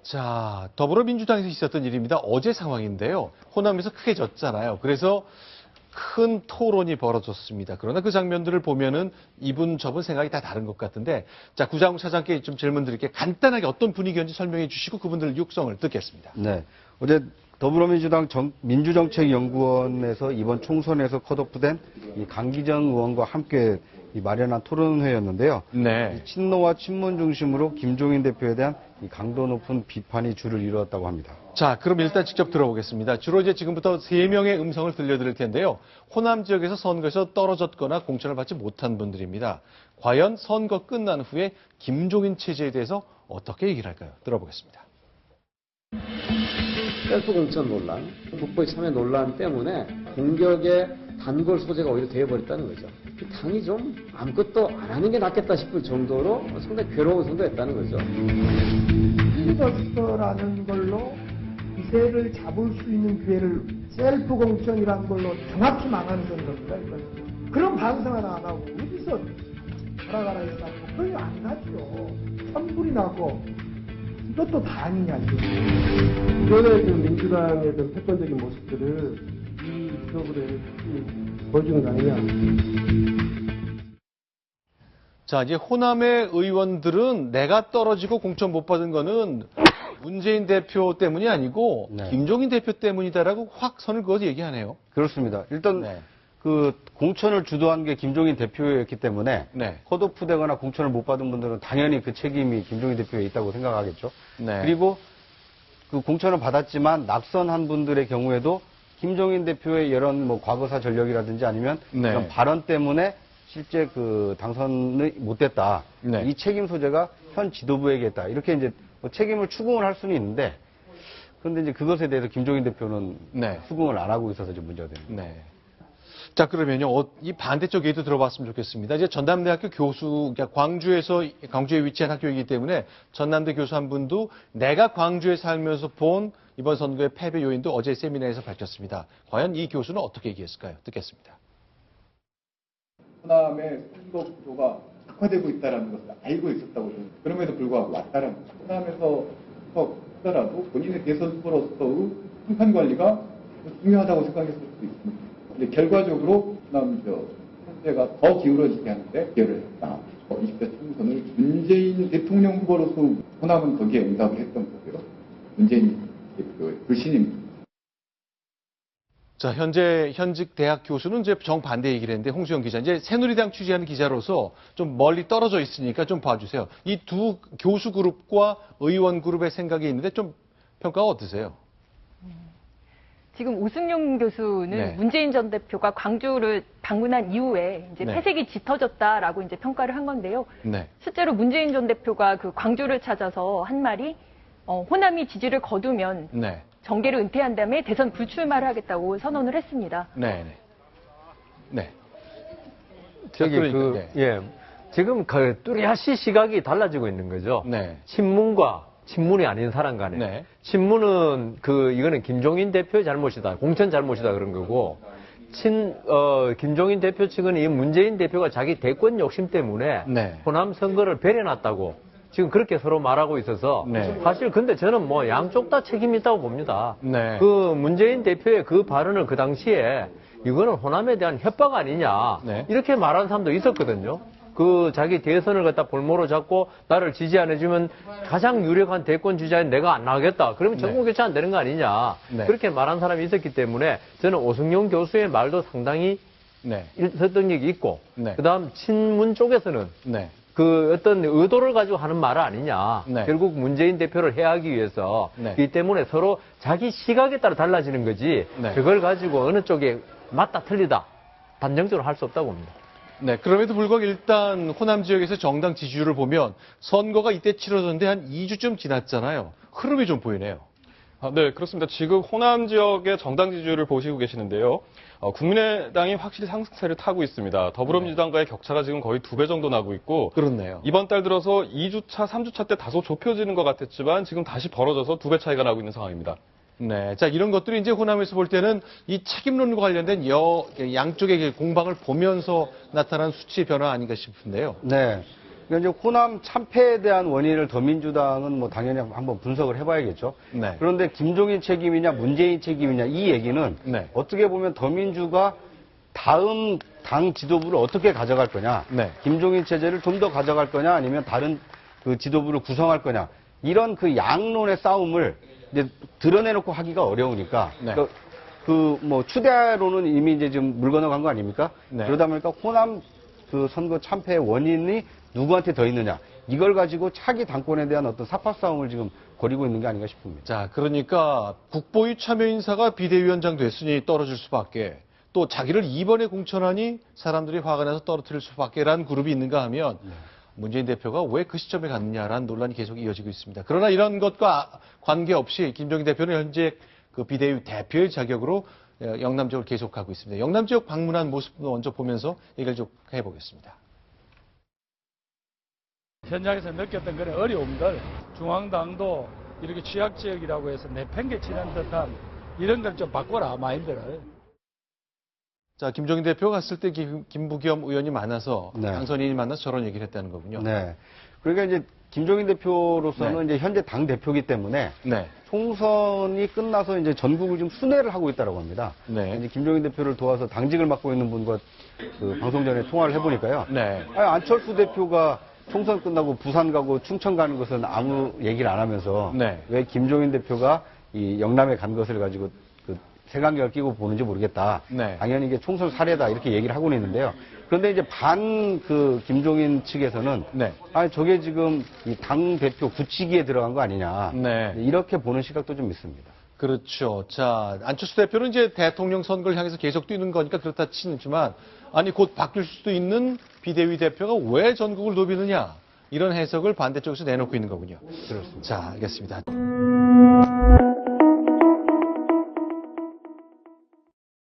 자, 더불어민주당에서 있었던 일입니다. 어제 상황인데요. 호남에서 크게 졌잖아요. 그래서 큰 토론이 벌어졌습니다. 그러나 그 장면들을 보면은 이분 저분 생각이 다 다른 것 같은데, 자, 구장욱 차장께 좀 질문 드릴게요. 간단하게 어떤 분위기였는지 설명해 주시고 그분들 육성을 듣겠습니다. 네. 어제 더불어민주당 민주정책연구원에서 이번 총선에서 컷오프된 이 강기정 의원과 함께 마련한 토론회였는데요. 네. 친노와 친문 중심으로 김종인 대표에 대한 이 강도 높은 비판이 주를 이루었다고 합니다. 자, 그럼 일단 직접 들어보겠습니다. 주로 이제 지금부터 3명의 음성을 들려드릴 텐데요. 호남 지역에서 선거에서 떨어졌거나 공천을 받지 못한 분들입니다. 과연 선거 끝난 후에 김종인 체제에 대해서 어떻게 얘기를 할까요? 들어보겠습니다. 셀프 공천 논란, 국보의 참여 논란 때문에 공격의 단골 소재가 오히려 되어버렸다는 거죠. 당이 좀 아무것도 안 하는 게 낫겠다 싶을 정도로 상당히 괴로운 선거였다는 거죠. 필리버스터라는 걸로 기세를 잡을 수 있는 기회를 셀프 공천이라는 걸로 정확히 망하는 선거입니다. 그런 반성을 안 하고 어디서 돌아가라 했다고 그걸 안 하죠. 천불이 나고 이것도 다 아니냐. 이번에 그 민주당의 그 패권적인 모습들을 이 지도부에 보여주는 거 아니냐. 자, 이제 호남의 의원들은 내가 떨어지고 공천 못 받은 거는 문재인 대표 때문이 아니고 네. 김종인 대표 때문이다라고 확 선을 그어서 얘기하네요. 그렇습니다. 일단 네. 그 공천을 주도한 게 김종인 대표였기 때문에 네. 컷오프되거나 공천을 못 받은 분들은 당연히 그 책임이 김종인 대표에 있다고 생각하겠죠. 네. 그리고 그 공천을 받았지만 낙선한 분들의 경우에도 김종인 대표의 이런 뭐 과거사 전력이라든지 아니면 네. 이런 발언 때문에 실제 그 당선이 못 됐다. 네. 이 책임 소재가 현 지도부에게 있다. 이렇게 이제 뭐 책임을 추궁을 할 수는 있는데, 그런데 이제 그것에 대해서 김종인 대표는 네. 추궁을 안 하고 있어서 좀 문제가 되는 거예요. 네. 자, 그러면요, 이 반대쪽 얘기도 들어봤으면 좋겠습니다. 이제 전남대학교 교수, 그러니까 광주에 위치한 학교이기 때문에 전남대 교수 한 분도 내가 광주에 살면서 본 이번 선거의 패배 요인도 어제 세미나에서 밝혔습니다. 과연 이 교수는 어떻게 얘기했을까요? 듣겠습니다. 호남의 선거 구도가 악화되고 있다는 것을 알고 있었다고 저는 그럼에도 불구하고 왔다는 거죠. 호남에서 하더라도 본인의 대선 후보로서의 평판 관리가 중요하다고 생각했을 수도 있습니다. 근데 결과적으로 호남 현재가 더 기울어지게 하는데 기여를 했다. 20대 총선을 문재인 대통령 후보로서 호남은 거기에 응답을 했던 거고요. 문재인 대표의 불신입니다. 자, 현직 대학 교수는 이제 정반대 얘기를 했는데, 홍수영 기자, 이제 새누리당 취재하는 기자로서 좀 멀리 떨어져 있으니까 좀 봐주세요. 이 두 교수 그룹과 의원 그룹의 생각이 있는데 좀 평가가 어떠세요? 지금 오승용 교수는 네. 문재인 전 대표가 광주를 방문한 이후에 이제 네. 패색이 짙어졌다라고 이제 평가를 한 건데요. 네. 실제로 문재인 전 대표가 그 광주를 찾아서 한 말이 호남이 지지를 거두면 네. 정계를 은퇴한 다음에 대선 불출마를 하겠다고 선언을 했습니다. 네. 네. 저기 지금 그 뚜렷이 시각이 달라지고 있는 거죠. 네. 친문과 친문이 아닌 사람 간에. 네. 친문은 이거는 김종인 대표의 잘못이다. 공천 잘못이다 그런 거고. 김종인 대표 측은 이 문재인 대표가 자기 대권 욕심 때문에 네. 호남 선거를 배려놨다고 지금 그렇게 서로 말하고 있어서 네. 사실 근데 저는 뭐 양쪽 다 책임이 있다고 봅니다. 네. 그 문재인 대표의 그 발언을 그 당시에 이거는 호남에 대한 협박 아니냐 네. 이렇게 말하는 사람도 있었거든요. 그 자기 대선을 갖다 볼모로 잡고 나를 지지 안 해주면 가장 유력한 대권 주자인 내가 안 나가겠다. 그러면 정권 교체 안 되는 거 아니냐. 네. 그렇게 말한 사람이 있었기 때문에 저는 오승용 교수의 말도 상당히 네. 설득력이 있고 네. 그다음 친문 쪽에서는 네. 그 어떤 의도를 가지고 하는 말 아니냐. 네. 결국 문재인 대표를 해하기 위해서 네. 이 때문에 서로 자기 시각에 따라 달라지는 거지. 네. 그걸 가지고 어느 쪽에 맞다 틀리다 단정적으로 할 수 없다고 봅니다. 네, 그럼에도 불구하고 일단 호남 지역에서 정당 지지율을 보면 선거가 이때 치러졌는데 한 2주쯤 지났잖아요. 흐름이 좀 보이네요. 네, 그렇습니다. 지금 호남 지역의 정당 지지율을 보시고 계시는데요. 국민의당이 확실히 상승세를 타고 있습니다. 더불어민주당과의 격차가 지금 거의 2배 정도 나고 있고 그렇네요. 이번 달 들어서 2주차, 3주차 때 다소 좁혀지는 것 같았지만 지금 다시 벌어져서 2배 차이가 나고 있는 상황입니다. 네, 자 이런 것들이 이제 호남에서 볼 때는 이 책임론과 관련된 양쪽의 공방을 보면서 나타난 수치 변화 아닌가 싶은데요. 네. 그러니까 이제 호남 참패에 대한 원인을 더민주당은 뭐 당연히 한번 분석을 해봐야겠죠. 네. 그런데 김종인 책임이냐 문재인 책임이냐 이 얘기는 네. 어떻게 보면 더민주가 다음 당 지도부를 어떻게 가져갈 거냐, 네. 김종인 체제를 좀 더 가져갈 거냐, 아니면 다른 그 지도부를 구성할 거냐, 이런 그 양론의 싸움을 이제 드러내놓고 하기가 어려우니까, 네. 그 뭐 추대로는 이미 이제 지금 물 건너간 거 아닙니까? 네. 그러다 보니까 호남 그 선거 참패의 원인이 누구한테 더 있느냐, 이걸 가지고 차기 당권에 대한 어떤 사파 싸움을 지금 벌이고 있는 게 아닌가 싶습니다. 자, 그러니까 국보위 참여 인사가 비대위원장 됐으니 떨어질 수밖에, 또 자기를 이번에 공천하니 사람들이 화가 나서 떨어뜨릴 수밖에라는 그룹이 있는가 하면 문재인 대표가 왜 그 시점에 갔느냐라는 논란이 계속 이어지고 있습니다. 그러나 이런 것과 관계없이 김종인 대표는 현재 그 비대위 대표의 자격으로 영남 지역을 계속하고 있습니다. 영남 지역 방문한 모습도 먼저 보면서 얘기를 좀 해보겠습니다. 현장에서 느꼈던 그런 어려움들, 중앙당도 이렇게 취약지역이라고 해서 내팽개치는 듯한 이런 걸 좀 바꿔라, 마인드를. 자, 김종인 대표가 갔을 때 김부겸 의원이 만나서 네. 당선인이 만나서 저런 얘기를 했다는 거군요. 네. 그러니까 이제 김종인 대표로서는 네. 이제 현재 당 대표이기 때문에 네. 총선이 끝나서 이제 전국을 좀 순회를 하고 있다고 합니다. 네. 이제 김종인 대표를 도와서 당직을 맡고 있는 분과 그 방송 전에 통화를 해보니까요. 네. 아니, 안철수 대표가 총선 끝나고 부산 가고 충청 가는 것은 아무 얘기를 안 하면서 네. 왜 김종인 대표가 이 영남에 간 것을 가지고 그 색안경을 끼고 보는지 모르겠다. 네. 당연히 이게 총선 사례다 이렇게 얘기를 하고는 있는데요. 그런데 이제 반 그 김종인 측에서는 네. 아니 저게 지금 이 당 대표 굳히기에 들어간 거 아니냐. 네. 이렇게 보는 시각도 좀 있습니다. 그렇죠. 자, 안철수 대표는 이제 대통령 선거를 향해서 계속 뛰는 거니까 그렇다 치지만, 아니, 곧 바뀔 수도 있는 비대위 대표가 왜 전국을 노비느냐, 이런 해석을 반대쪽에서 내놓고 있는 거군요. 그렇습니다. 자, 알겠습니다.